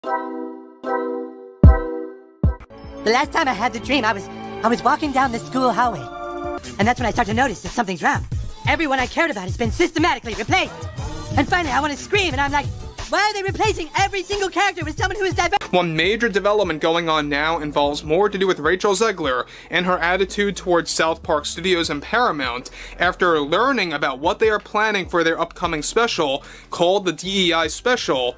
The last time I had the dream, I was walking down the school hallway. And that's when I started to notice that something's wrong. Everyone I cared about has been systematically replaced. And finally, I want to scream, and I'm like, why are they replacing every single character with someone who is diverse? One major development going on now involves more to do with Rachel Zegler and her attitude towards South Park Studios and Paramount after learning about what they are planning for their upcoming special called the DEI Special.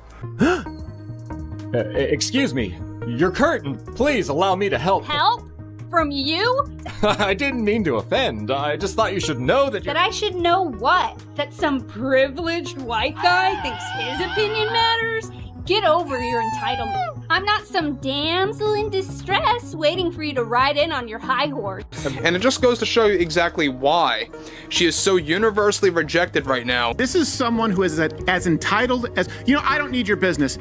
Excuse me. Your curtain. Please allow me to help. Help? From you? I didn't mean to offend. I just thought you should know that That I should know what? That some privileged white guy thinks his opinion matters? Get over your entitlement. I'm not some damsel in distress waiting for you to ride in on your high horse. And it just goes to show you exactly why she is so universally rejected right now. This is someone who is as entitled as, I don't need your business.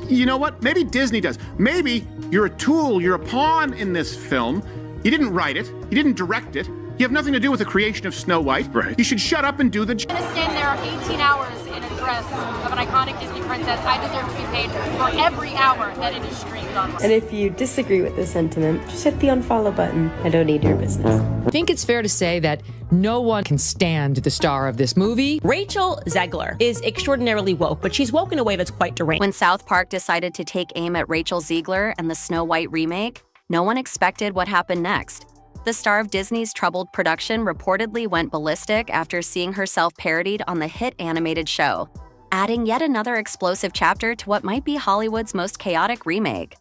You know what? Maybe Disney does. Maybe you're a tool, you're a pawn in this film. You didn't write it, you didn't direct it. You have nothing to do with the creation of Snow White. Right. You should shut up and do the job. I'm gonna stand there 18 hours in a dress of an iconic Disney princess. I deserve to be paid for every hour that it is streamed on. And if you disagree with this sentiment, just hit the unfollow button. I don't need your business. I think it's fair to say that no one can stand the star of this movie. Rachel Zegler is extraordinarily woke, but she's woke in a way that's quite deranged. When South Park decided to take aim at Rachel Zegler and the Snow White remake, no one expected what happened next. The star of Disney's troubled production reportedly went ballistic after seeing herself parodied on the hit animated show, adding yet another explosive chapter to what might be Hollywood's most chaotic remake.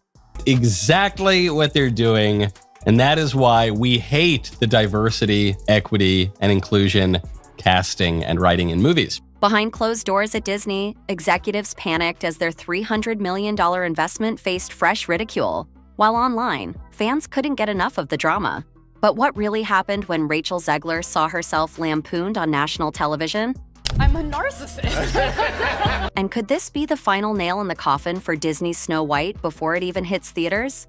Exactly what they're doing, and that is why we hate the diversity, equity, and inclusion casting and writing in movies. Behind closed doors at Disney, executives panicked as their $300 million investment faced fresh ridicule, while online, fans couldn't get enough of the drama. But what really happened when Rachel Zegler saw herself lampooned on national television? I'm a narcissist. And could this be the final nail in the coffin for Disney's Snow White before it even hits theaters?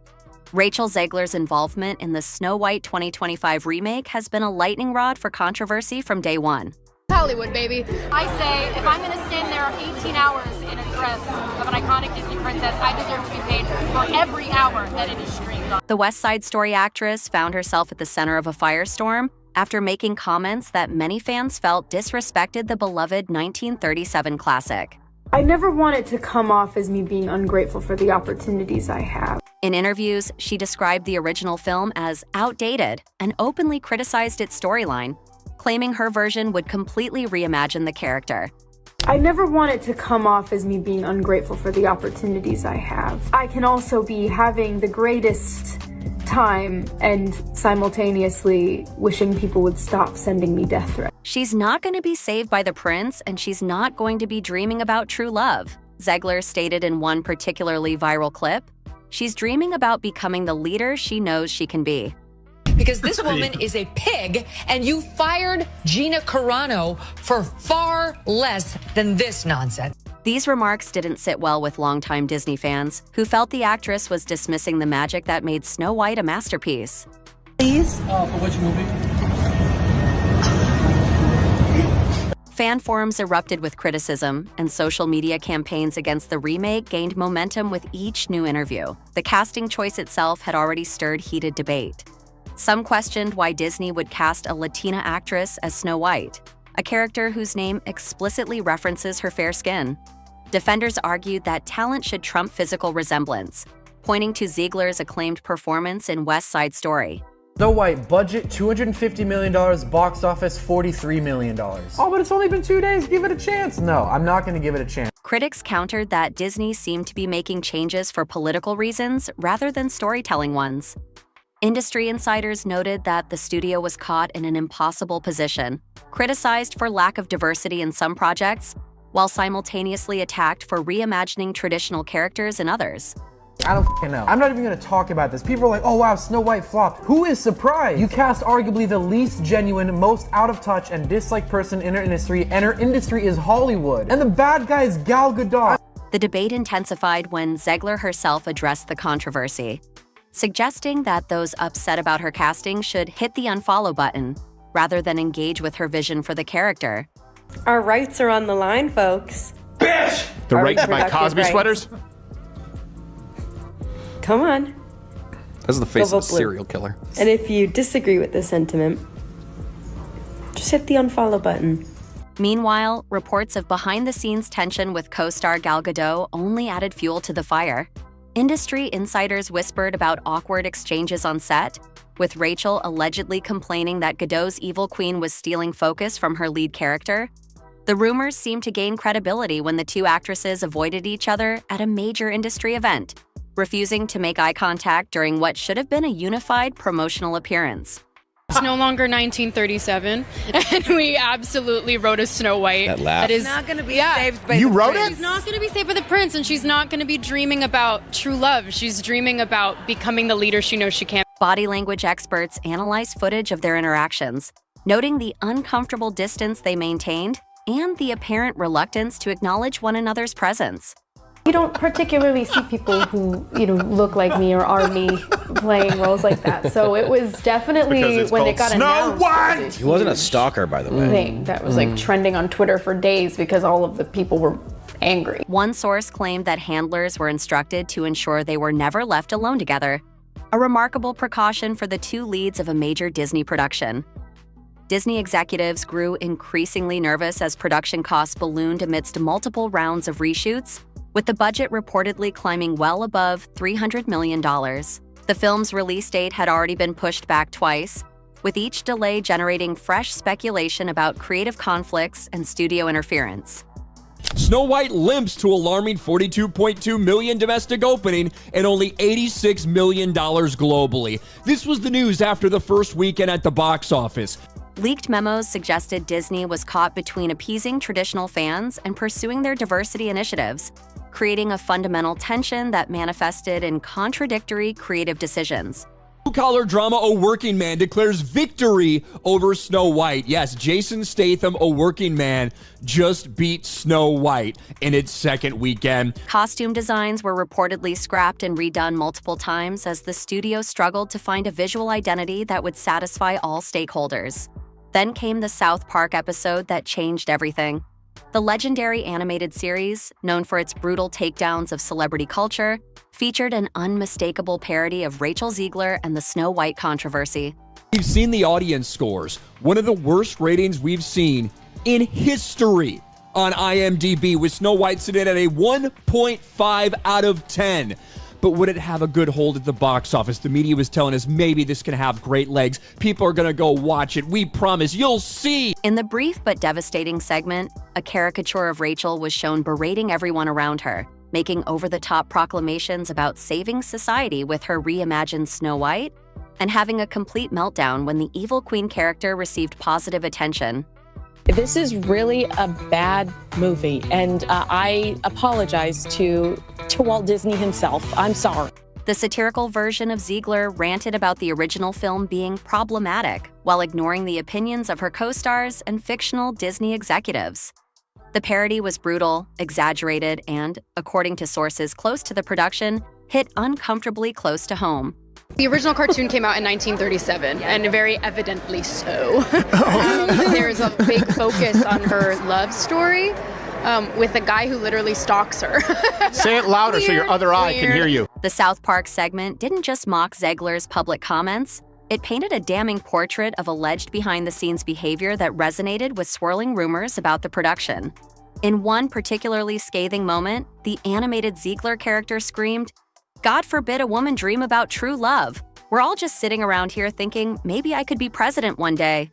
Rachel Zegler's involvement in the Snow White 2025 remake has been a lightning rod for controversy from day one. Hollywood, baby. I say, if I'm gonna stand there 18 hours in a dress of an iconic Disney princess, I deserve to be paid for every hour that it is streamed on. The West Side Story actress found herself at the center of a firestorm after making comments that many fans felt disrespected the beloved 1937 classic. I never want it to come off as me being ungrateful for the opportunities I have. In interviews, she described the original film as outdated and openly criticized its storyline, claiming her version would completely reimagine the character. I never want it to come off as me being ungrateful for the opportunities I have. I can also be having the greatest time and simultaneously wishing people would stop sending me death threats. She's not going to be saved by the prince, and she's not going to be dreaming about true love, Zegler stated in one particularly viral clip. She's dreaming about becoming the leader she knows she can be. Because this woman is a pig, and you fired Gina Carano for far less than this nonsense. These remarks didn't sit well with longtime Disney fans, who felt the actress was dismissing the magic that made Snow White a masterpiece. Please? For which movie? Fan forums erupted with criticism, and social media campaigns against the remake gained momentum with each new interview. The casting choice itself had already stirred heated debate. Some questioned why Disney would cast a Latina actress as Snow White, a character whose name explicitly references her fair skin. Defenders argued that talent should trump physical resemblance, pointing to Zegler's acclaimed performance in West Side Story. Snow White, budget $250 million, box office $43 million. Oh, but it's only been 2 days, give it a chance. No, I'm not gonna give it a chance. Critics countered that Disney seemed to be making changes for political reasons rather than storytelling ones. Industry insiders noted that the studio was caught in an impossible position, criticized for lack of diversity in some projects, while simultaneously attacked for reimagining traditional characters in others. I don't f***ing know. I'm not even gonna talk about this. People are like, oh wow, Snow White flopped. Who is surprised? You cast arguably the least genuine, most out of touch, and disliked person in her industry, and her industry is Hollywood. And the bad guy is Gal Gadot. The debate intensified when Zegler herself addressed the controversy, suggesting that those upset about her casting should hit the unfollow button rather than engage with her vision for the character. Our rights are on the line, folks. Bitch! The right to buy Cosby sweaters? Come on. That's the face Go of a vote blue. serial killer. And if you disagree with this sentiment, just hit the unfollow button. Meanwhile, reports of behind-the-scenes tension with co-star Gal Gadot only added fuel to the fire. Industry insiders whispered about awkward exchanges on set, with Rachel allegedly complaining that Gadot's evil queen was stealing focus from her lead character. The rumors seemed to gain credibility when the two actresses avoided each other at a major industry event, refusing to make eye contact during what should have been a unified promotional appearance. It's no longer 1937, and we absolutely wrote a Snow White. That is not going to be saved by You the wrote prince. it? She's not going to be saved by the prince, and she's not going to be dreaming about true love. She's dreaming about becoming the leader she knows she can't. Body language experts analyzed footage of their interactions, noting the uncomfortable distance they maintained and the apparent reluctance to acknowledge one another's presence. You don't particularly see people who, look like me or are me playing roles like that. So it was definitely, when it got announced, He wasn't a stalker, by the way. thing that was like trending on Twitter for days because all of the people were angry. One source claimed that handlers were instructed to ensure they were never left alone together, a remarkable precaution for the two leads of a major Disney production. Disney executives grew increasingly nervous as production costs ballooned amidst multiple rounds of reshoots, with the budget reportedly climbing well above $300 million. The film's release date had already been pushed back twice, with each delay generating fresh speculation about creative conflicts and studio interference. Snow White limps to alarming $42.2 million domestic opening and only $86 million globally. This was the news after the first weekend at the box office. Leaked memos suggested Disney was caught between appeasing traditional fans and pursuing their diversity initiatives, creating a fundamental tension that manifested in contradictory creative decisions. Blue-collar drama A Working Man declares victory over Snow White. Yes, Jason Statham, A Working Man, just beat Snow White in its second weekend. Costume designs were reportedly scrapped and redone multiple times as the studio struggled to find a visual identity that would satisfy all stakeholders. Then came the South Park episode that changed everything. The legendary animated series, known for its brutal takedowns of celebrity culture, featured an unmistakable parody of Rachel Zegler and the Snow White controversy. We've seen the audience scores, one of the worst ratings we've seen in history on IMDb, with Snow White sitting at a 1.5 out of 10. But would it have a good hold at the box office? The media was telling us maybe this can have great legs. People are going to go watch it. We promise. You'll see. In the brief but devastating segment, a caricature of Rachel was shown berating everyone around her, making over-the-top proclamations about saving society with her reimagined Snow White, and having a complete meltdown when the evil queen character received positive attention. This is really a bad movie, and I apologize to Walt Disney himself. I'm sorry. The satirical version of Zegler ranted about the original film being problematic while ignoring the opinions of her co-stars and fictional Disney executives. The parody was brutal, exaggerated, and, according to sources close to the production, hit uncomfortably close to home. The original cartoon came out in 1937, and very evidently so. There's a big focus on her love story with a guy who literally stalks her. Say it louder so your other eye can hear you. The South Park segment didn't just mock Zegler's public comments, it painted a damning portrait of alleged behind-the-scenes behavior that resonated with swirling rumors about the production. In one particularly scathing moment, the animated Zegler character screamed, "God forbid a woman dream about true love. We're all just sitting around here thinking maybe I could be president one day."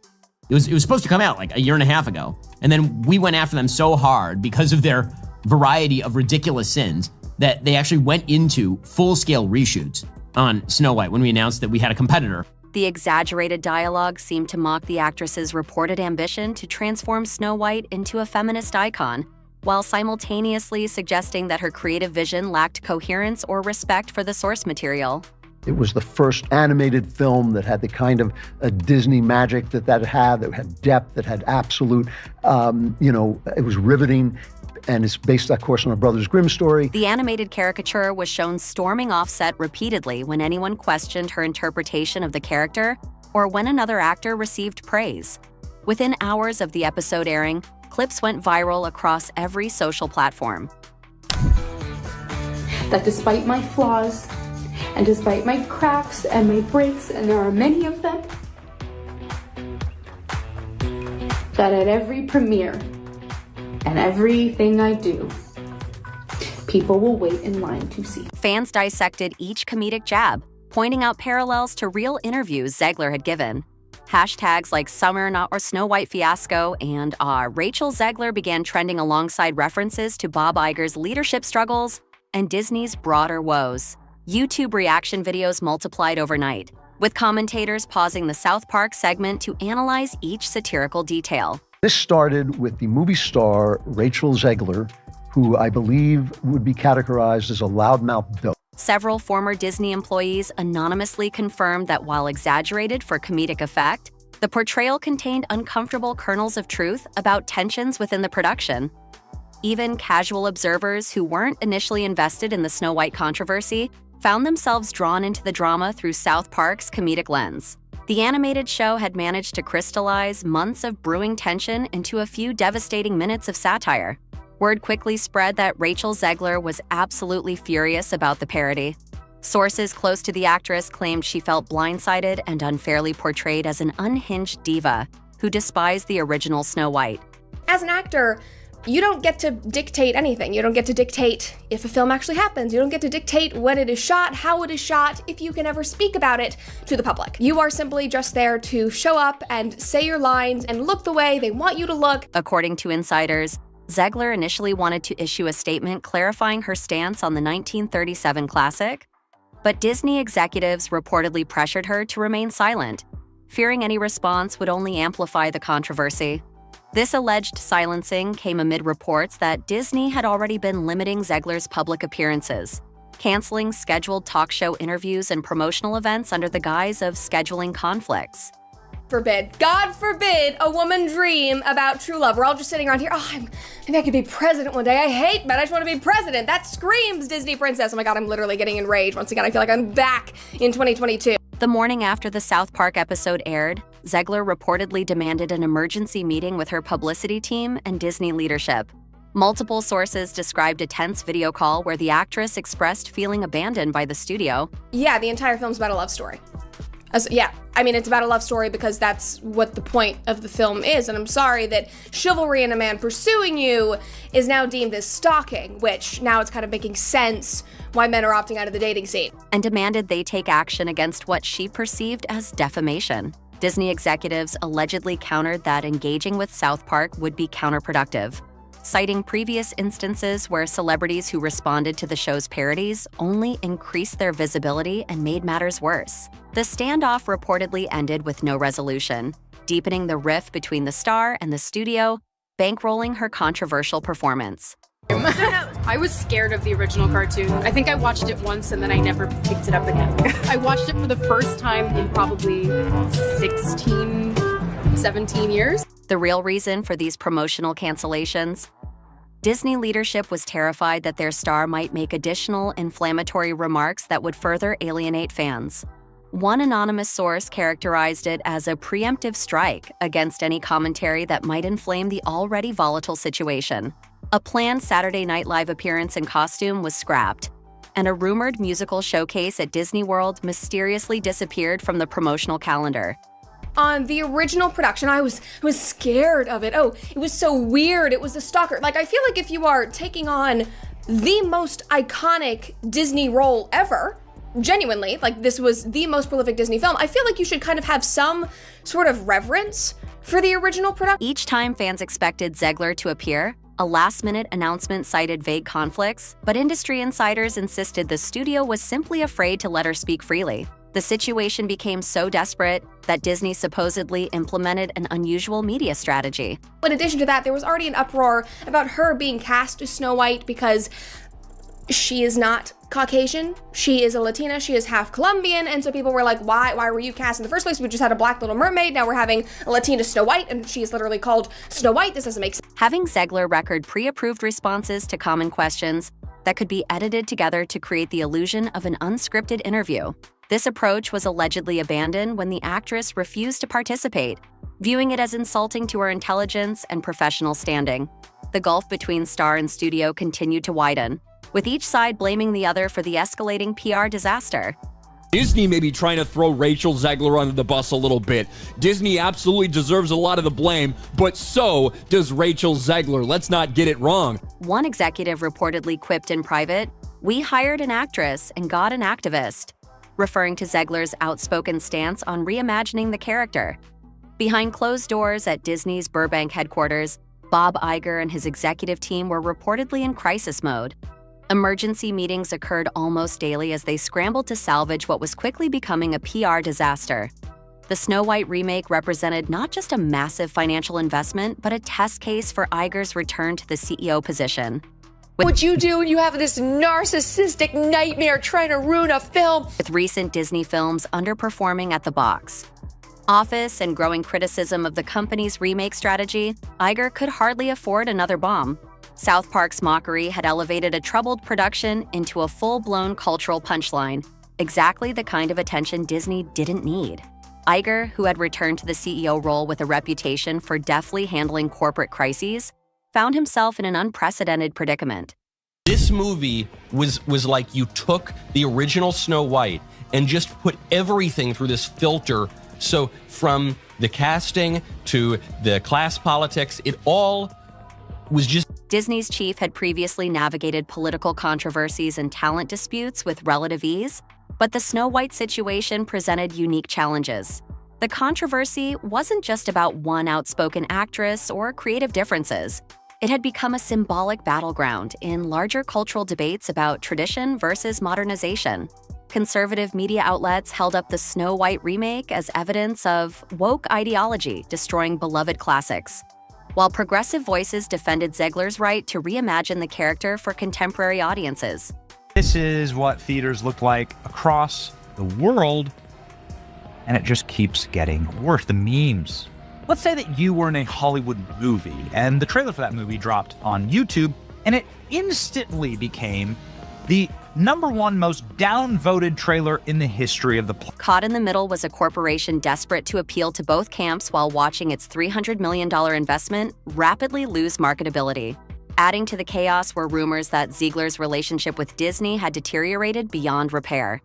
It was supposed to come out like a year and a half ago. And then we went after them so hard because of their variety of ridiculous sins that they actually went into full-scale reshoots on Snow White when we announced that we had a competitor. The exaggerated dialogue seemed to mock the actress's reported ambition to transform Snow White into a feminist icon, while simultaneously suggesting that her creative vision lacked coherence or respect for the source material. It was the first animated film that had the kind of Disney magic that had depth, that had absolute, it was riveting. And it's based, of course, on a Brothers Grimm story. The animated caricature was shown storming off set repeatedly when anyone questioned her interpretation of the character or when another actor received praise. Within hours of the episode airing, clips went viral across every social platform. That despite my flaws And despite my cracks and my breaks, and there are many of them, that at every premiere and everything I do, people will wait in line to see. Fans dissected each comedic jab, pointing out parallels to real interviews Zegler had given. Hashtags like Summer Not or Snow White Fiasco and Rachel Zegler began trending alongside references to Bob Iger's leadership struggles and Disney's broader woes. YouTube reaction videos multiplied overnight, with commentators pausing the South Park segment to analyze each satirical detail. This started with the movie star Rachel Zegler, who I believe would be categorized as a loudmouth dope. Several former Disney employees anonymously confirmed that while exaggerated for comedic effect, the portrayal contained uncomfortable kernels of truth about tensions within the production. Even casual observers who weren't initially invested in the Snow White controversy found themselves drawn into the drama through South Park's comedic lens. The animated show had managed to crystallize months of brewing tension into a few devastating minutes of satire. Word quickly spread that Rachel Zegler was absolutely furious about the parody. Sources close to the actress claimed she felt blindsided and unfairly portrayed as an unhinged diva who despised the original Snow White. As an actor, you don't get to dictate anything. You don't get to dictate if a film actually happens. You don't get to dictate when it is shot, how it is shot, if you can ever speak about it to the public. You are simply just there to show up and say your lines and look the way they want you to look. According to insiders, Zegler initially wanted to issue a statement clarifying her stance on the 1937 classic, but Disney executives reportedly pressured her to remain silent, fearing any response would only amplify the controversy. This alleged silencing came amid reports that Disney had already been limiting Zegler's public appearances, canceling scheduled talk show interviews and promotional events under the guise of scheduling conflicts. God forbid a woman dream about true love. We're all just sitting around here, maybe I could be president one day. I hate men, I just want to be president. That screams Disney princess. Oh my God, I'm literally getting enraged. Once again, I feel like I'm back in 2022. The morning after the South Park episode aired, Zegler reportedly demanded an emergency meeting with her publicity team and Disney leadership. Multiple sources described a tense video call where the actress expressed feeling abandoned by the studio. Yeah, the entire film's about a love story. It's about a love story because that's what the point of the film is. And I'm sorry that chivalry and a man pursuing you is now deemed as stalking, which now it's kind of making sense why men are opting out of the dating scene. And demanded they take action against what she perceived as defamation. Disney executives allegedly countered that engaging with South Park would be counterproductive, citing previous instances where celebrities who responded to the show's parodies only increased their visibility and made matters worse. The standoff reportedly ended with no resolution, deepening the rift between the star and the studio, bankrolling her controversial performance. I was scared of the original cartoon. I think I watched it once and then I never picked it up again. I watched it for the first time in probably 16, 17 years. The real reason for these promotional cancellations? Disney leadership was terrified that their star might make additional inflammatory remarks that would further alienate fans. One anonymous source characterized it as a preemptive strike against any commentary that might inflame the already volatile situation. A planned Saturday Night Live appearance in costume was scrapped, and a rumored musical showcase at Disney World mysteriously disappeared from the promotional calendar. On the original production, I was scared of it. Oh, it was so weird. It was a stalker. I feel like if you are taking on the most iconic Disney role ever, genuinely, this was the most prolific Disney film, I feel like you should kind of have some sort of reverence for the original production. Each time fans expected Zegler to appear, a last-minute announcement cited vague conflicts, but industry insiders insisted the studio was simply afraid to let her speak freely. The situation became so desperate that Disney supposedly implemented an unusual media strategy. In addition to that, there was already an uproar about her being cast as Snow White because she is not Caucasian, she is a Latina, she is half Colombian, and so people were like, why were you cast in the first place? We just had a black Little Mermaid, now we're having a Latina Snow White, and she is literally called Snow White. This doesn't make sense. Having Zegler record pre-approved responses to common questions that could be edited together to create the illusion of an unscripted interview. This approach was allegedly abandoned when the actress refused to participate, viewing it as insulting to her intelligence and professional standing. The gulf between star and studio continued to widen, with each side blaming the other for the escalating PR disaster. Disney may be trying to throw Rachel Zegler under the bus a little bit. Disney absolutely deserves a lot of the blame, but so does Rachel Zegler. Let's not get it wrong. One executive reportedly quipped in private, "We hired an actress and got an activist," referring to Zegler's outspoken stance on reimagining the character. Behind closed doors at Disney's Burbank headquarters, Bob Iger and his executive team were reportedly in crisis mode. Emergency meetings occurred almost daily as they scrambled to salvage what was quickly becoming a PR disaster. The Snow White remake represented not just a massive financial investment, but a test case for Iger's return to the CEO position. What you do when you have this narcissistic nightmare trying to ruin a film? With recent Disney films underperforming at the box office and growing criticism of the company's remake strategy, Iger could hardly afford another bomb. South Park's mockery had elevated a troubled production into a full-blown cultural punchline, exactly the kind of attention Disney didn't need. Iger, who had returned to the CEO role with a reputation for deftly handling corporate crises, found himself in an unprecedented predicament. This movie was like you took the original Snow White and just put everything through this filter. So from the casting to the class politics, it all was just... Disney's chief had previously navigated political controversies and talent disputes with relative ease, but the Snow White situation presented unique challenges. The controversy wasn't just about one outspoken actress or creative differences. It had become a symbolic battleground in larger cultural debates about tradition versus modernization. Conservative media outlets held up the Snow White remake as evidence of woke ideology destroying beloved classics, while progressive voices defended Zegler's right to reimagine the character for contemporary audiences. This is what theaters look like across the world, and it just keeps getting worse. The memes. Let's say that you were in a Hollywood movie, and the trailer for that movie dropped on YouTube, and it instantly became the #1 most downvoted trailer in the history of the planet. Caught in the middle was a corporation desperate to appeal to both camps while watching its $300 million investment rapidly lose marketability. Adding to the chaos were rumors that Zegler's relationship with Disney had deteriorated beyond repair.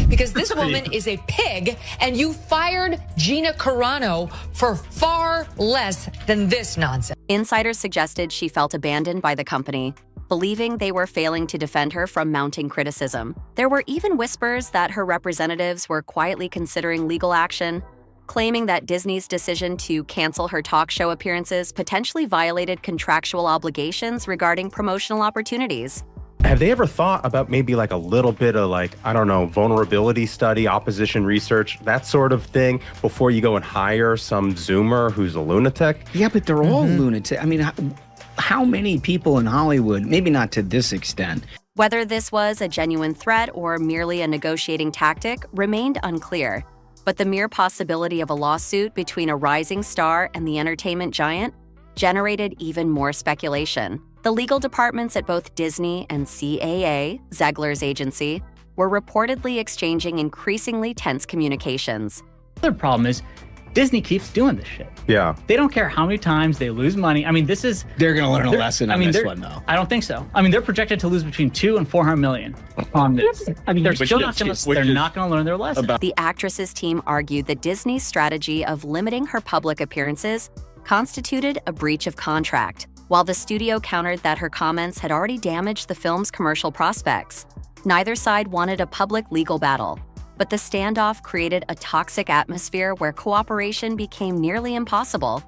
Because this woman is a pig, and you fired Gina Carano for far less than this nonsense. Insiders suggested she felt abandoned by the company, believing they were failing to defend her from mounting criticism. There were even whispers that her representatives were quietly considering legal action, claiming that Disney's decision to cancel her talk show appearances potentially violated contractual obligations regarding promotional opportunities. Have they ever thought about maybe like a little bit of like, I don't know, vulnerability study, opposition research, that sort of thing before you go and hire some Zoomer who's a lunatic? Yeah, but they're all lunatic. I mean, how many people in Hollywood, maybe not to this extent. Whether this was a genuine threat or merely a negotiating tactic remained unclear, but the mere possibility of a lawsuit between a rising star and the entertainment giant generated even more speculation. The legal departments at both Disney and CAA, Zegler's agency, were reportedly exchanging increasingly tense communications. The other problem is Disney keeps doing this shit. Yeah. They don't care how many times they lose money. I mean, this is... They're going to learn a lesson on this one, though. I don't think so. I mean, they're projected to lose between $200 and $400 million on this. I mean, they're still not going to learn their lesson. The actress's team argued that Disney's strategy of limiting her public appearances constituted a breach of contract, while the studio countered that her comments had already damaged the film's commercial prospects. Neither side wanted a public legal battle, but the standoff created a toxic atmosphere where cooperation became nearly impossible.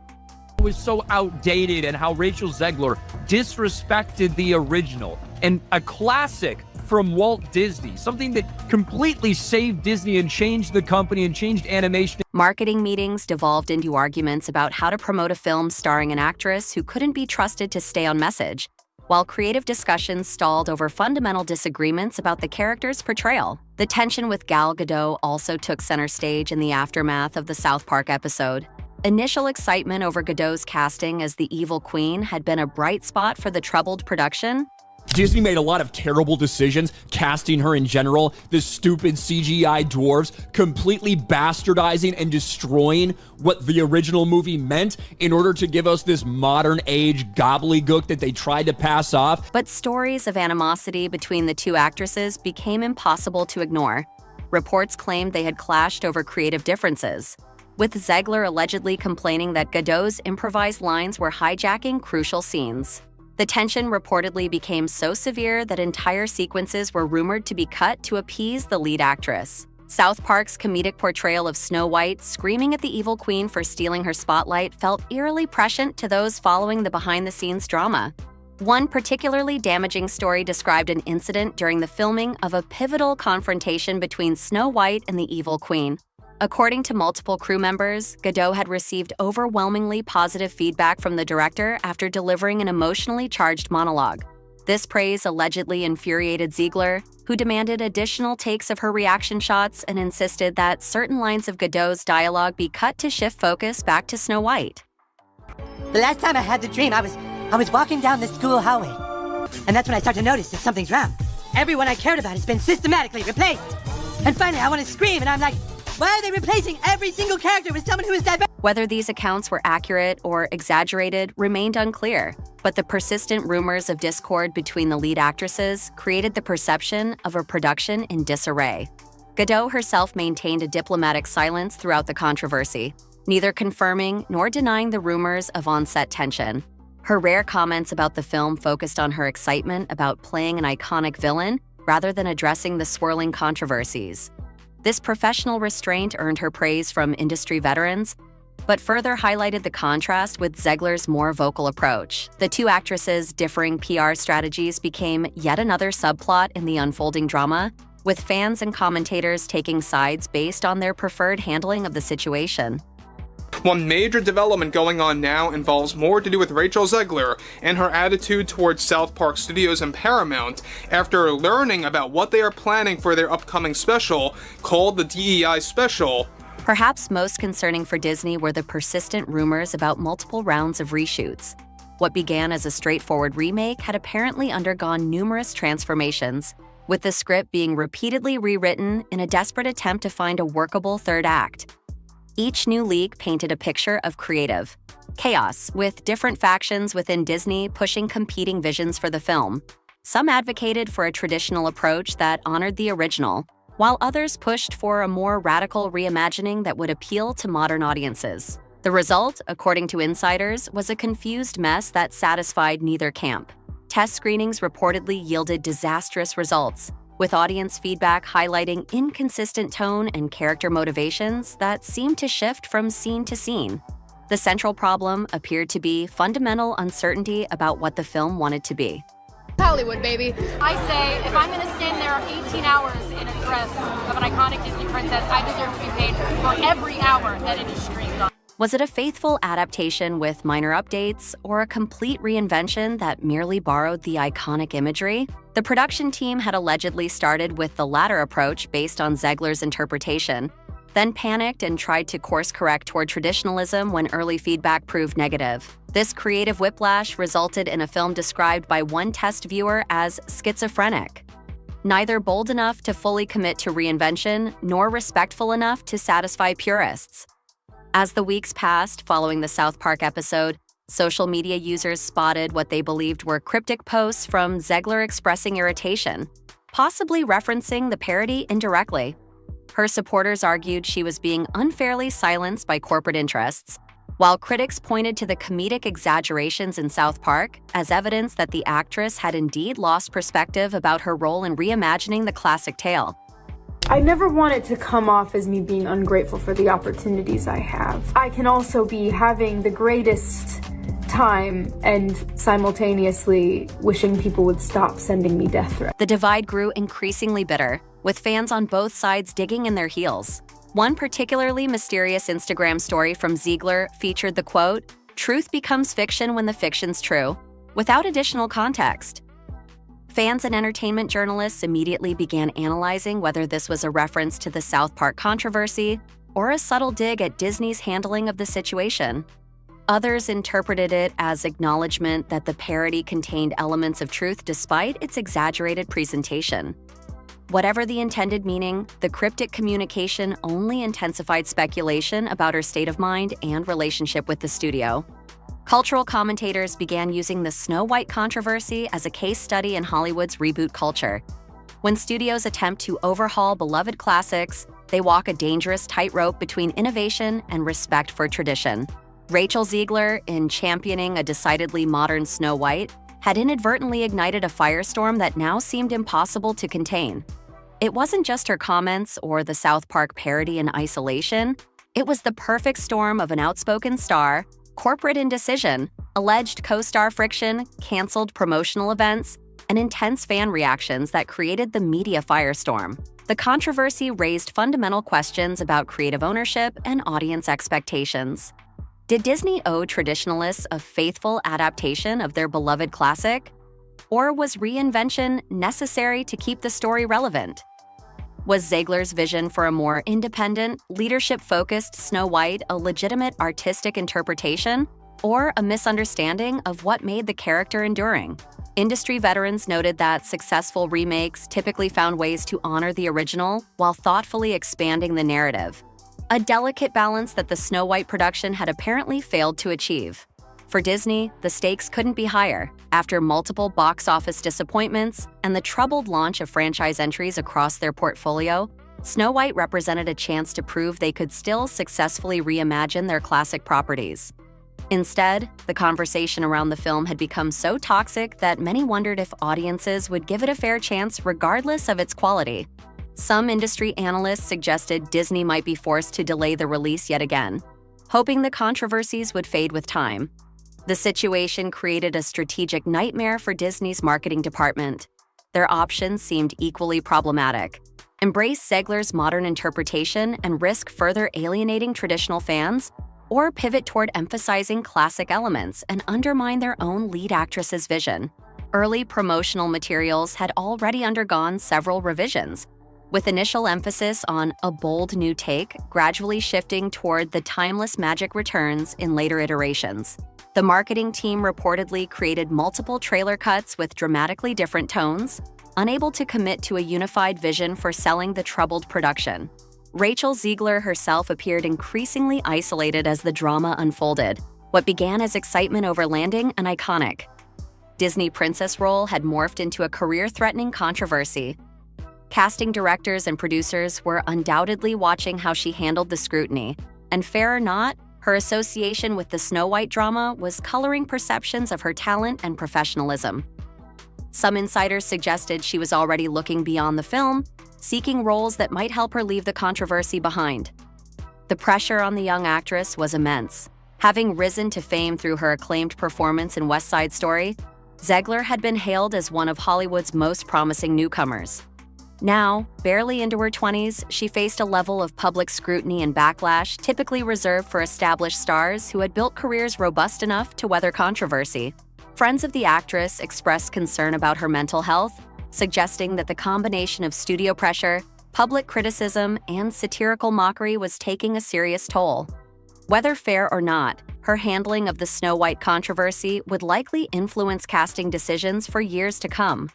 It was so outdated, and how Rachel Zegler disrespected the original and a classic from Walt Disney, something that completely saved Disney and changed the company and changed animation. Marketing meetings devolved into arguments about how to promote a film starring an actress who couldn't be trusted to stay on message, while creative discussions stalled over fundamental disagreements about the character's portrayal. The tension with Gal Gadot also took center stage in the aftermath of the South Park episode. Initial excitement over Gadot's casting as the evil queen had been a bright spot for the troubled production, Disney made a lot of terrible decisions casting her in general. The stupid CGI dwarves completely bastardizing and destroying what the original movie meant in order to give us this modern age gobbledygook that they tried to pass off. But stories of animosity between the two actresses became impossible to ignore. Reports claimed they had clashed over creative differences, with Zegler allegedly complaining that Godot's improvised lines were hijacking crucial scenes. The tension reportedly became so severe that entire sequences were rumored to be cut to appease the lead actress. South Park's comedic portrayal of Snow White screaming at the evil queen for stealing her spotlight felt eerily prescient to those following the behind-the-scenes drama. One particularly damaging story described an incident during the filming of a pivotal confrontation between Snow White and the evil queen. According to multiple crew members, Godot had received overwhelmingly positive feedback from the director after delivering an emotionally charged monologue. This praise allegedly infuriated Zegler, who demanded additional takes of her reaction shots and insisted that certain lines of Godot's dialogue be cut to shift focus back to Snow White. The last time I had the dream, I was walking down the school hallway, and that's when I started to notice that something's wrong. Everyone I cared about has been systematically replaced. And finally, I want to scream, and I'm like, why are they replacing every single character with someone who is diverse? Whether these accounts were accurate or exaggerated remained unclear, but the persistent rumors of discord between the lead actresses created the perception of a production in disarray. Godot herself maintained a diplomatic silence throughout the controversy, neither confirming nor denying the rumors of on-set tension. Her rare comments about the film focused on her excitement about playing an iconic villain rather than addressing the swirling controversies. This professional restraint earned her praise from industry veterans, but further highlighted the contrast with Zegler's more vocal approach. The two actresses' differing PR strategies became yet another subplot in the unfolding drama, with fans and commentators taking sides based on their preferred handling of the situation. One major development going on now involves more to do with Rachel Zegler and her attitude towards South Park Studios and Paramount after learning about what they are planning for their upcoming special, called the DEI Special. Perhaps most concerning for Disney were the persistent rumors about multiple rounds of reshoots. What began as a straightforward remake had apparently undergone numerous transformations, with the script being repeatedly rewritten in a desperate attempt to find a workable third act. Each new leak painted a picture of creative chaos, with different factions within Disney pushing competing visions for the film. Some advocated for a traditional approach that honored the original, while others pushed for a more radical reimagining that would appeal to modern audiences. The result, according to insiders, was a confused mess that satisfied neither camp. Test screenings reportedly yielded disastrous results, with audience feedback highlighting inconsistent tone and character motivations that seemed to shift from scene to scene. The central problem appeared to be fundamental uncertainty about what the film wanted to be. Hollywood, baby. I say, if I'm going to stand there 18 hours in a dress of an iconic Disney princess, I deserve to be paid for every hour that it is streamed on. Was it a faithful adaptation with minor updates, or a complete reinvention that merely borrowed the iconic imagery? The production team had allegedly started with the latter approach based on Zegler's interpretation, then panicked and tried to course-correct toward traditionalism when early feedback proved negative. This creative whiplash resulted in a film described by one test viewer as schizophrenic, neither bold enough to fully commit to reinvention nor respectful enough to satisfy purists. As the weeks passed following the South Park episode, social media users spotted what they believed were cryptic posts from Zegler expressing irritation, possibly referencing the parody indirectly. Her supporters argued she was being unfairly silenced by corporate interests, while critics pointed to the comedic exaggerations in South Park as evidence that the actress had indeed lost perspective about her role in reimagining the classic tale. I never want it to come off as me being ungrateful for the opportunities I have. I can also be having the greatest time and simultaneously wishing people would stop sending me death threats. The divide grew increasingly bitter, with fans on both sides digging in their heels. One particularly mysterious Instagram story from Zegler featured the quote, "Truth becomes fiction when the fiction's true," without additional context. Fans and entertainment journalists immediately began analyzing whether this was a reference to the South Park controversy or a subtle dig at Disney's handling of the situation. Others interpreted it as acknowledgement that the parody contained elements of truth despite its exaggerated presentation. Whatever the intended meaning, the cryptic communication only intensified speculation about her state of mind and relationship with the studio. Cultural commentators began using the Snow White controversy as a case study in Hollywood's reboot culture. When studios attempt to overhaul beloved classics, they walk a dangerous tightrope between innovation and respect for tradition. Rachel Zegler, in championing a decidedly modern Snow White, had inadvertently ignited a firestorm that now seemed impossible to contain. It wasn't just her comments or the South Park parody in isolation. It was the perfect storm of an outspoken star, corporate indecision, alleged co-star friction, canceled promotional events, and intense fan reactions that created the media firestorm. The controversy raised fundamental questions about creative ownership and audience expectations. Did Disney owe traditionalists a faithful adaptation of their beloved classic? Or was reinvention necessary to keep the story relevant? Was Zegler's vision for a more independent, leadership-focused Snow White a legitimate artistic interpretation, or a misunderstanding of what made the character enduring? Industry veterans noted that successful remakes typically found ways to honor the original while thoughtfully expanding the narrative. A delicate balance that the Snow White production had apparently failed to achieve. For Disney, the stakes couldn't be higher. After multiple box office disappointments and the troubled launch of franchise entries across their portfolio, Snow White represented a chance to prove they could still successfully reimagine their classic properties. Instead, the conversation around the film had become so toxic that many wondered if audiences would give it a fair chance regardless of its quality. Some industry analysts suggested Disney might be forced to delay the release yet again, hoping the controversies would fade with time. The situation created a strategic nightmare for Disney's marketing department. Their options seemed equally problematic. Embrace Zegler's modern interpretation and risk further alienating traditional fans, or pivot toward emphasizing classic elements and undermine their own lead actress's vision. Early promotional materials had already undergone several revisions, with initial emphasis on a bold new take gradually shifting toward the timeless magic returns in later iterations. The marketing team reportedly created multiple trailer cuts with dramatically different tones, unable to commit to a unified vision for selling the troubled production. Rachel Zegler herself appeared increasingly isolated as the drama unfolded, what began as excitement over landing an iconic Disney princess role had morphed into a career-threatening controversy. Casting directors and producers were undoubtedly watching how she handled the scrutiny, and fair or not, her association with the Snow White drama was coloring perceptions of her talent and professionalism. Some insiders suggested she was already looking beyond the film, seeking roles that might help her leave the controversy behind. The pressure on the young actress was immense. Having risen to fame through her acclaimed performance in West Side Story, Zegler had been hailed as one of Hollywood's most promising newcomers. Now, barely into her 20s, she faced a level of public scrutiny and backlash typically reserved for established stars who had built careers robust enough to weather controversy. Friends of the actress expressed concern about her mental health, suggesting that the combination of studio pressure, public criticism, and satirical mockery was taking a serious toll. Whether fair or not, her handling of the Snow White controversy would likely influence casting decisions for years to come.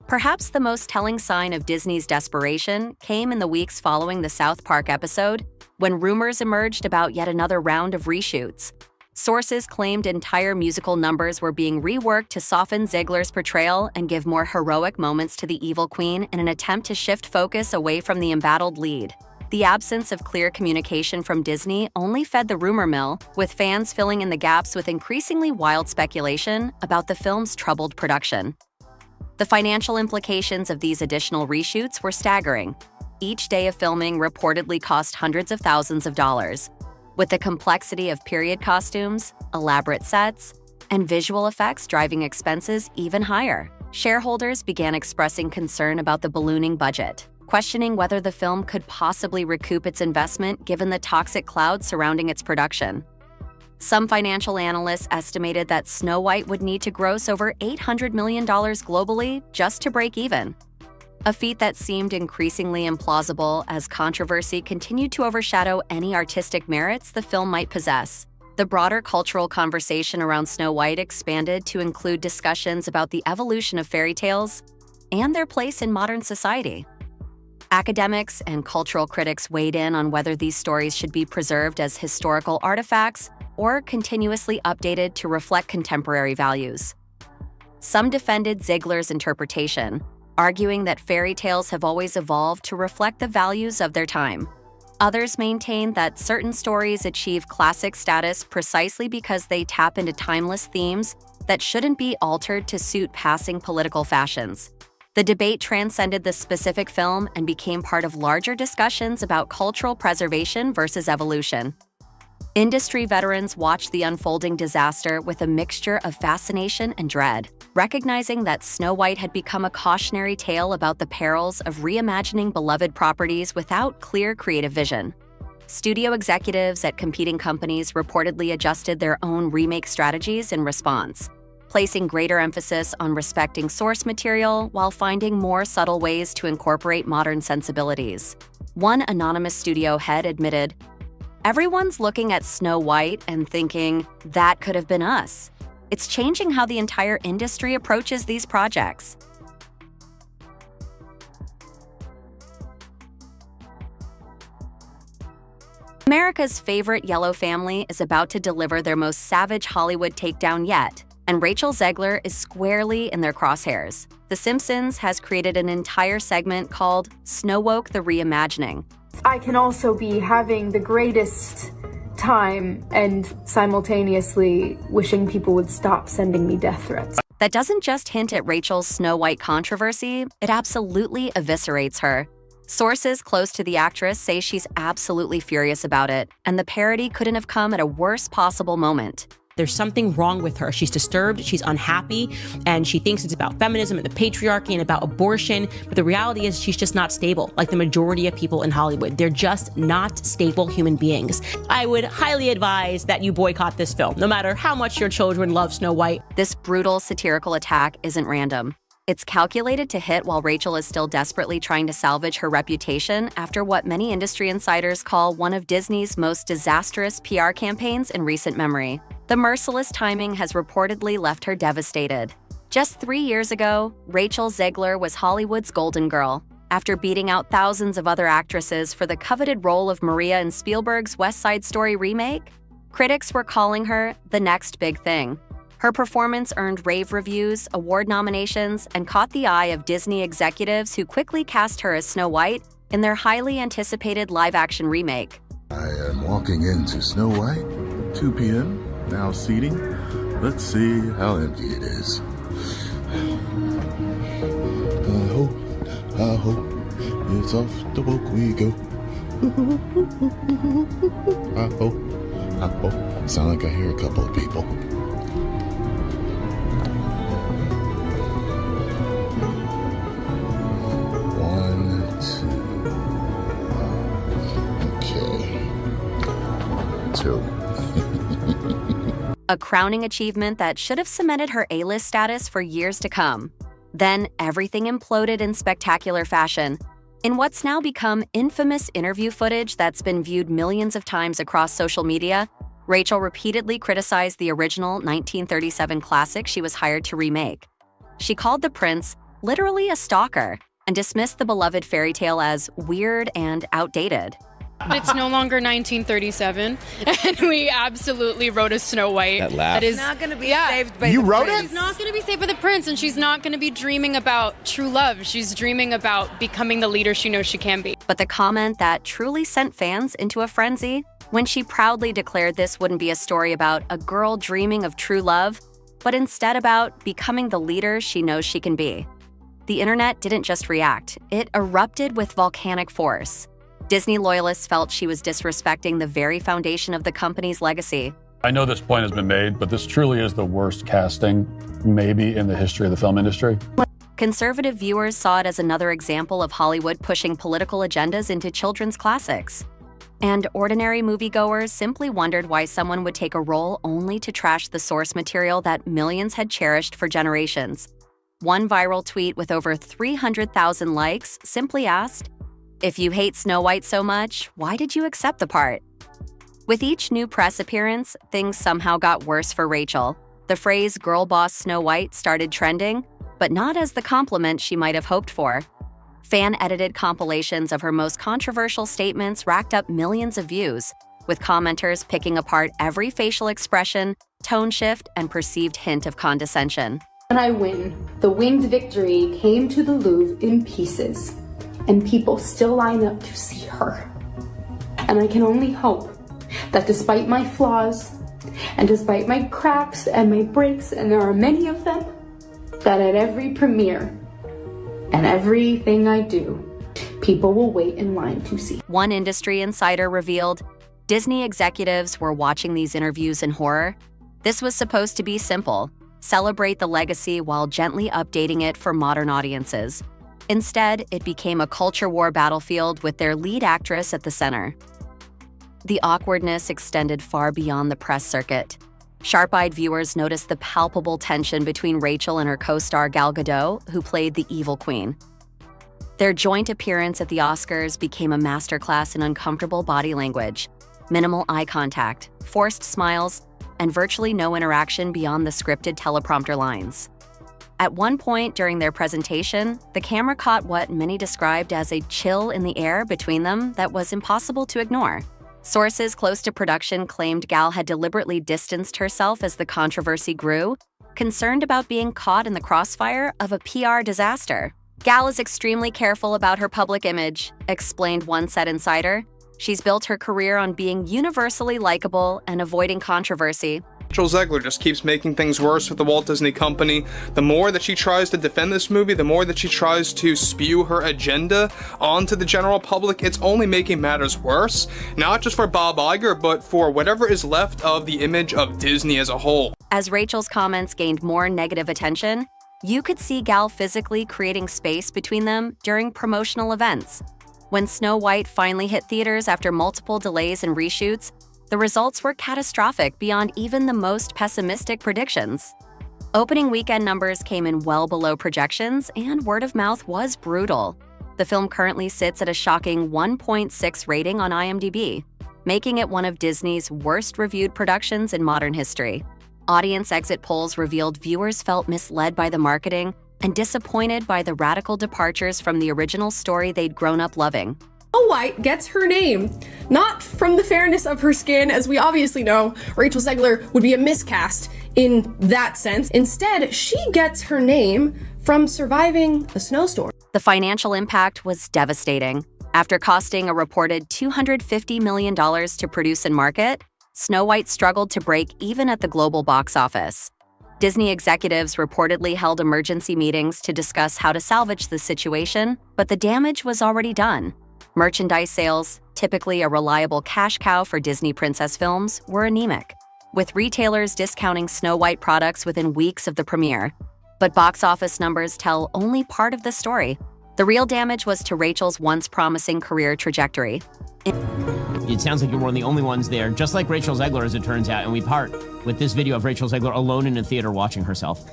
Perhaps the most telling sign of Disney's desperation came in the weeks following the South Park episode, when rumors emerged about yet another round of reshoots. Sources claimed entire musical numbers were being reworked to soften Zegler's portrayal and give more heroic moments to the evil queen in an attempt to shift focus away from the embattled lead. The absence of clear communication from Disney only fed the rumor mill, with fans filling in the gaps with increasingly wild speculation about the film's troubled production. The financial implications of these additional reshoots were staggering. Each day of filming reportedly cost hundreds of thousands of dollars. With the complexity of period costumes, elaborate sets, and visual effects driving expenses even higher, shareholders began expressing concern about the ballooning budget, questioning whether the film could possibly recoup its investment given the toxic cloud surrounding its production. Some financial analysts estimated that Snow White would need to gross over $800 million globally just to break even, a feat that seemed increasingly implausible as controversy continued to overshadow any artistic merits the film might possess. The broader cultural conversation around Snow White expanded to include discussions about the evolution of fairy tales and their place in modern society. Academics and cultural critics weighed in on whether these stories should be preserved as historical artifacts or continuously updated to reflect contemporary values. Some defended Zegler's interpretation, arguing that fairy tales have always evolved to reflect the values of their time. Others maintain that certain stories achieve classic status precisely because they tap into timeless themes that shouldn't be altered to suit passing political fashions. The debate transcended the specific film and became part of larger discussions about cultural preservation versus evolution. Industry veterans watched the unfolding disaster with a mixture of fascination and dread, recognizing that Snow White had become a cautionary tale about the perils of reimagining beloved properties without clear creative vision. Studio executives at competing companies reportedly adjusted their own remake strategies in response, placing greater emphasis on respecting source material while finding more subtle ways to incorporate modern sensibilities. One anonymous studio head admitted, "Everyone's looking at Snow White and thinking, that could have been us. It's changing how the entire industry approaches these projects." America's favorite yellow family is about to deliver their most savage Hollywood takedown yet, and Rachel Zegler is squarely in their crosshairs. The Simpsons has created an entire segment called Snowwoke the Reimagining. I can also be having the greatest time and simultaneously wishing people would stop sending me death threats. That doesn't just hint at Rachel's Snow White controversy, it absolutely eviscerates her. Sources close to the actress say she's absolutely furious about it, and the parody couldn't have come at a worse possible moment. There's something wrong with her. She's disturbed, she's unhappy, and she thinks it's about feminism and the patriarchy and about abortion. But the reality is she's just not stable, like the majority of people in Hollywood. They're just not stable human beings. I would highly advise that you boycott this film, no matter how much your children love Snow White. This brutal satirical attack isn't random. It's calculated to hit while Rachel is still desperately trying to salvage her reputation after what many industry insiders call one of Disney's most disastrous PR campaigns in recent memory. The merciless timing has reportedly left her devastated. Just 3 years ago, Rachel Zegler was Hollywood's golden girl. After beating out thousands of other actresses for the coveted role of Maria in Spielberg's West Side Story remake, critics were calling her the next big thing. Her performance earned rave reviews, award nominations, and caught the eye of Disney executives who quickly cast her as Snow White in their highly anticipated live-action remake. I am walking into Snow White, 2 p.m., now seating. Let's see how empty it is. I hope it's off the woke we go. I hope. Sound like I hear a couple of people. A crowning achievement that should have cemented her A-list status for years to come. Then everything imploded in spectacular fashion. In what's now become infamous interview footage that's been viewed millions of times across social media, Rachel repeatedly criticized the original 1937 classic she was hired to remake. She called the prince literally a stalker and dismissed the beloved fairy tale as weird and outdated. It's no longer 1937, and we absolutely wrote a Snow White. That laugh. That is not going to be saved by You the wrote prince. She's not going to be saved by the prince, and she's not going to be dreaming about true love. She's dreaming about becoming the leader she knows she can be. But the comment that truly sent fans into a frenzy, when she proudly declared this wouldn't be a story about a girl dreaming of true love, but instead about becoming the leader she knows she can be. The internet didn't just react, it erupted with volcanic force. Disney loyalists felt she was disrespecting the very foundation of the company's legacy. I know this point has been made, but this truly is the worst casting, maybe in the history of the film industry. Conservative viewers saw it as another example of Hollywood pushing political agendas into children's classics. And ordinary moviegoers simply wondered why someone would take a role only to trash the source material that millions had cherished for generations. One viral tweet with over 300,000 likes simply asked, "If you hate Snow White so much, why did you accept the part?" With each new press appearance, things somehow got worse for Rachel. The phrase "girl boss Snow White" started trending, but not as the compliment she might have hoped for. Fan-edited compilations of her most controversial statements racked up millions of views, with commenters picking apart every facial expression, tone shift, and perceived hint of condescension. When I win, the winged victory came to the Louvre in pieces, and people still line up to see her. And I can only hope that despite my flaws, and despite my cracks and my breaks, and there are many of them, that at every premiere and everything I do, people will wait in line to see. One industry insider revealed Disney executives were watching these interviews in horror. This was supposed to be simple: celebrate the legacy while gently updating it for modern audiences. Instead, it became a culture war battlefield with their lead actress at the center. The awkwardness extended far beyond the press circuit. Sharp-eyed viewers noticed the palpable tension between Rachel and her co-star Gal Gadot, who played the evil queen. Their joint appearance at the Oscars became a masterclass in uncomfortable body language, minimal eye contact, forced smiles, and virtually no interaction beyond the scripted teleprompter lines. At one point during their presentation, the camera caught what many described as a chill in the air between them that was impossible to ignore. Sources close to production claimed Gal had deliberately distanced herself as the controversy grew, concerned about being caught in the crossfire of a PR disaster. Gal is extremely careful about her public image, explained one set insider. She's built her career on being universally likable and avoiding controversy. Rachel Zegler just keeps making things worse with the Walt Disney Company. The more that she tries to defend this movie, the more that she tries to spew her agenda onto the general public, it's only making matters worse. Not just for Bob Iger, but for whatever is left of the image of Disney as a whole. As Rachel's comments gained more negative attention, you could see Gal physically creating space between them during promotional events. When Snow White finally hit theaters after multiple delays and reshoots, the results were catastrophic beyond even the most pessimistic predictions. Opening weekend numbers came in well below projections, and word of mouth was brutal. The film currently sits at a shocking 1.6 rating on IMDb, making it one of Disney's worst-reviewed productions in modern history. Audience exit polls revealed viewers felt misled by the marketing and disappointed by the radical departures from the original story they'd grown up loving. Snow White gets her name not from the fairness of her skin, as we obviously know Rachel Zegler would be a miscast in that sense. Instead, she gets her name from surviving a snowstorm. The financial impact was devastating. After costing a reported $250 million to produce and market, Snow White struggled to break even at the global box office. Disney executives reportedly held emergency meetings to discuss how to salvage the situation, but the damage was already done. Merchandise sales, typically a reliable cash cow for Disney princess films, were anemic, with retailers discounting Snow White products within weeks of the premiere. But box office numbers tell only part of the story. The real damage was to Rachel's once promising career trajectory. It sounds like you're one of the only ones there, just like Rachel Zegler, as it turns out, and we part with this video of Rachel Zegler alone in a theater watching herself.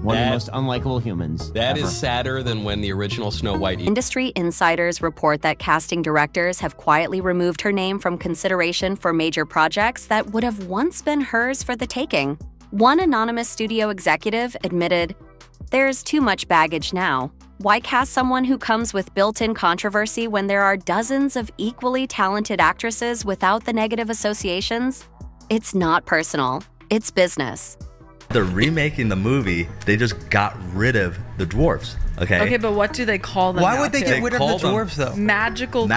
One of the most unlikable humans. That ever. is sadder than when the original Snow White. Industry insiders report that casting directors have quietly removed her name from consideration for major projects that would have once been hers for the taking. One anonymous studio executive admitted, "There's too much baggage now. Why cast someone who comes with built-in controversy when there are dozens of equally talented actresses without the negative associations? It's not personal. It's business." They're remaking the movie. They just got rid of the dwarfs. Okay, but what do they call them? Why now, would they too? get rid of the dwarves, though? Magical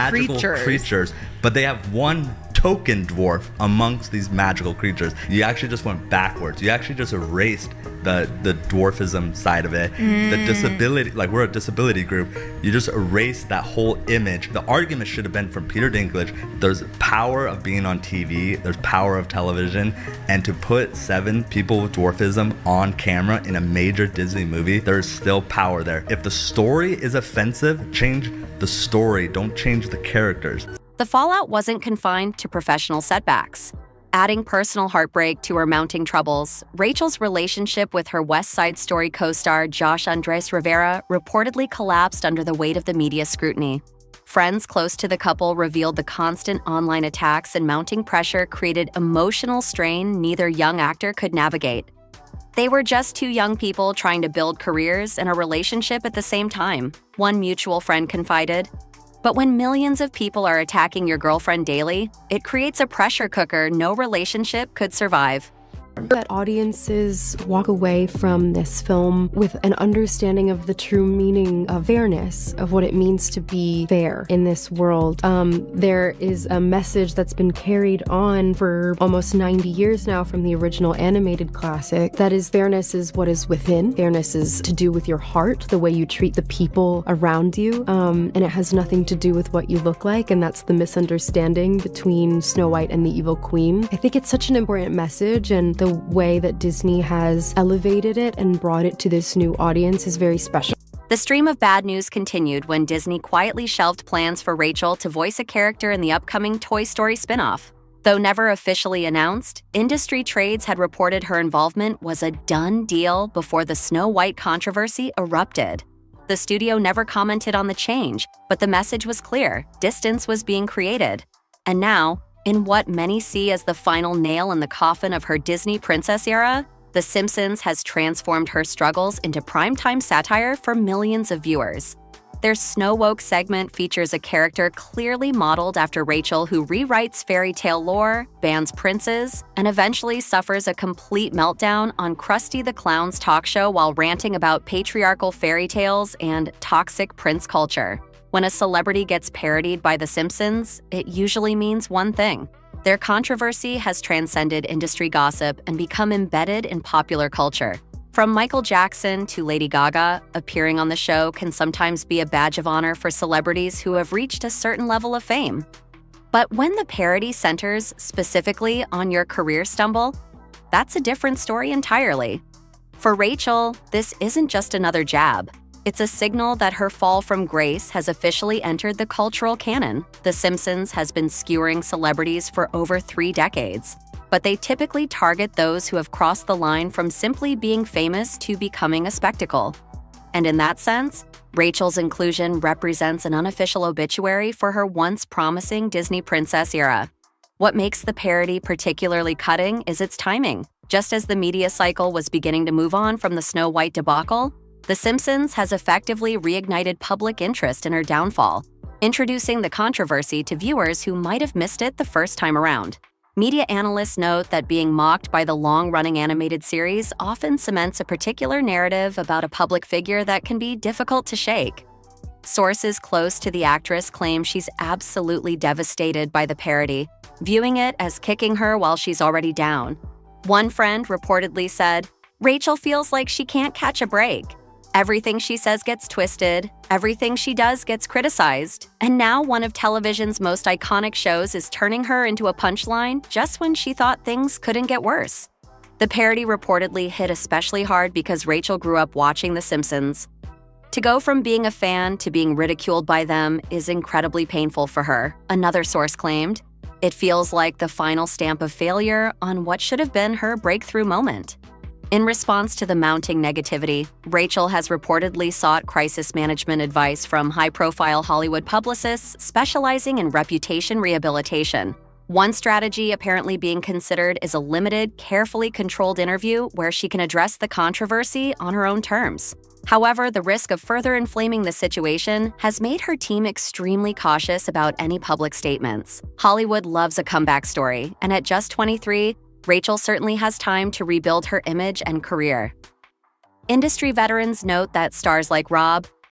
creatures. But they have one token dwarf amongst these magical creatures. You actually just went backwards. You actually just erased the dwarfism side of it. The disability, like we're a disability group, you just erased that whole image. The argument should have been from Peter Dinklage, there's power of being on TV, there's power of television, and to put 7 people with dwarfism on camera in a major Disney movie, there's still power there. If the story is offensive, change the story, don't change the characters. The fallout wasn't confined to professional setbacks. Adding personal heartbreak to her mounting troubles, Rachel's relationship with her West Side Story co-star Josh Andres Rivera reportedly collapsed under the weight of the media scrutiny. Friends close to the couple revealed the constant online attacks and mounting pressure created emotional strain neither young actor could navigate. They were just two young people trying to build careers and a relationship at the same time, one mutual friend confided. But when millions of people are attacking your girlfriend daily, it creates a pressure cooker no relationship could survive. That audiences walk away from this film with an understanding of the true meaning of fairness, of what it means to be fair in this world. There is a message that's been carried on for almost 90 years now from the original animated classic. That is, fairness is what is within. Fairness is to do with your heart, the way you treat the people around you, and it has nothing to do with what you look like, and that's the misunderstanding between Snow White and the Evil Queen. I think it's such an important message, and the way that Disney has elevated it and brought it to this new audience is very special. The stream of bad news continued when Disney quietly shelved plans for Rachel to voice a character in the upcoming Toy Story spin-off. Though never officially announced, industry trades had reported her involvement was a done deal before the Snow White controversy erupted. The studio never commented on the change, but the message was clear: distance was being created. And now, in what many see as the final nail in the coffin of her Disney princess era, The Simpsons has transformed her struggles into primetime satire for millions of viewers. Their Snowwoke segment features a character clearly modeled after Rachel who rewrites fairy tale lore, bans princes, and eventually suffers a complete meltdown on Krusty the Clown's talk show while ranting about patriarchal fairy tales and toxic prince culture. When a celebrity gets parodied by The Simpsons, it usually means one thing: their controversy has transcended industry gossip and become embedded in popular culture. From Michael Jackson to Lady Gaga, appearing on the show can sometimes be a badge of honor for celebrities who have reached a certain level of fame. But when the parody centers specifically on your career stumble, that's a different story entirely. For Rachel, this isn't just another jab. It's a signal that her fall from grace has officially entered the cultural canon. The Simpsons has been skewering celebrities for over 3 decades, but they typically target those who have crossed the line from simply being famous to becoming a spectacle. And in that sense, Rachel's inclusion represents an unofficial obituary for her once promising Disney princess era. What makes the parody particularly cutting is its timing. Just as the media cycle was beginning to move on from the Snow White debacle, The Simpsons has effectively reignited public interest in her downfall, introducing the controversy to viewers who might have missed it the first time around. Media analysts note that being mocked by the long-running animated series often cements a particular narrative about a public figure that can be difficult to shake. Sources close to the actress claim she's absolutely devastated by the parody, viewing it as kicking her while she's already down. One friend reportedly said, "Rachel feels like she can't catch a break. Everything she says gets twisted, everything she does gets criticized, and now one of television's most iconic shows is turning her into a punchline just when she thought things couldn't get worse." The parody reportedly hit especially hard because Rachel grew up watching The Simpsons. To go from being a fan to being ridiculed by them is incredibly painful for her, another source claimed. It feels like the final stamp of failure on what should have been her breakthrough moment. In response to the mounting negativity, Rachel has reportedly sought crisis management advice from high-profile Hollywood publicists specializing in reputation rehabilitation. One strategy apparently being considered is a limited, carefully controlled interview where she can address the controversy on her own terms. However, the risk of further inflaming the situation has made her team extremely cautious about any public statements. Hollywood loves a comeback story, and at just 23, Rachel certainly has time to rebuild her image and career. Industry veterans note that stars like Rob,